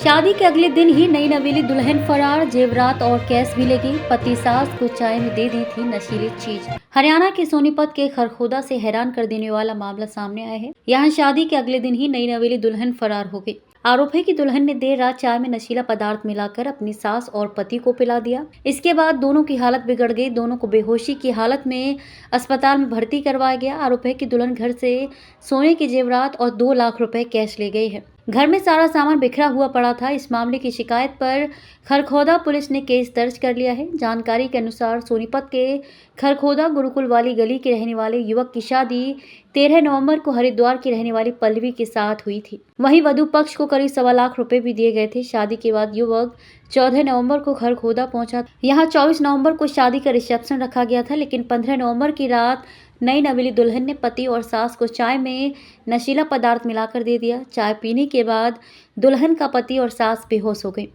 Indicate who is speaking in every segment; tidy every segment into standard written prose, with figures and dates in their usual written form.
Speaker 1: शादी के अगले दिन ही नई नवेली दुल्हन फरार, जेवरात और कैश भी ले गई। पति सास को चाय में दे दी थी नशीली चीज। हरियाणा के सोनीपत के खरखोदा से हैरान कर देने वाला मामला सामने आया है। यहाँ शादी के अगले दिन ही नई नवेली दुल्हन फरार हो गई। आरोप है कि दुल्हन ने देर रात चाय में नशीला पदार्थ मिलाकर अपनी सास और पति को पिला दिया। इसके बाद दोनों की हालत बिगड़ गई। दोनों को बेहोशी की हालत में अस्पताल में भर्ती करवाया गया। आरोप है कि दुल्हन घर से सोने के जेवरात और 2 लाख रुपए कैश ले गई है। घर में सारा सामान बिखरा हुआ पड़ा था। इस मामले की शिकायत पर खरखोदा पुलिस ने केस दर्ज कर लिया है। जानकारी के अनुसार सोनीपत के खरखोदा गुरुकुल वाली गली के रहने वाले युवक की शादी 13 नवंबर को हरिद्वार की रहने वाली पल्लवी के साथ हुई थी। वहीं वधू पक्ष को करीब 1.25 लाख रुपए भी दिए गए थे। शादी के बाद युवक 14 नवंबर को खरखोदा पहुंचा। यहाँ 24 नवंबर को शादी का रिसेप्शन रखा गया था, लेकिन 15 नवंबर की रात नई नवेली दुल्हन ने पति और सास को चाय में नशीला पदार्थ मिलाकर दे दिया। चाय पीने के बाद दुल्हन का पति और सास बेहोश हो गए।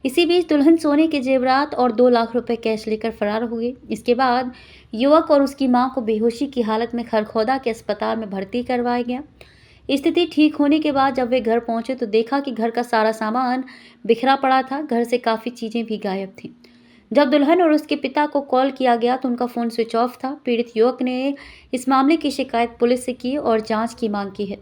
Speaker 1: इसी बीच दुल्हन सोने के जेवरात और 2 लाख रुपए कैश लेकर फरार हो गई। इसके बाद युवक और उसकी मां को बेहोशी की हालत में खरखोदा के अस्पताल में भर्ती करवाया गया। स्थिति ठीक होने के बाद जब वे घर पहुंचे तो देखा कि घर का सारा सामान बिखरा पड़ा था। घर से काफ़ी चीज़ें भी गायब थीं। जब दुल्हन और उसके पिता को कॉल किया गया तो उनका फ़ोन स्विच ऑफ था। पीड़ित युवक ने इस मामले की शिकायत पुलिस से की और जांच की मांग की है।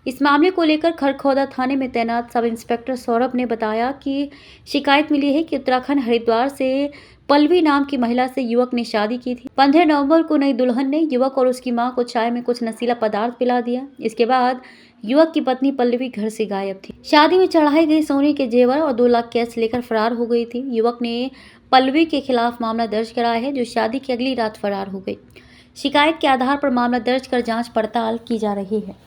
Speaker 1: इस मामले को लेकर खरखोदा थाने में तैनात सब इंस्पेक्टर सौरभ ने बताया कि शिकायत मिली है कि उत्तराखंड हरिद्वार से पल्लवी नाम की महिला से युवक ने शादी की थी। 15 नवंबर को नई दुल्हन ने युवक और उसकी मां को चाय में कुछ नशीला पदार्थ पिला दिया। इसके बाद युवक की पत्नी पल्लवी घर से गायब थी। शादी में चढ़ाई गई सोने के जेवर और 2 लाख कैश लेकर फरार हो गई थी। युवक ने पल्लवी के खिलाफ मामला दर्ज कराया है, जो शादी की अगली रात फरार हो गई। शिकायत के आधार पर मामला दर्ज कर जांच पड़ताल की जा रही है।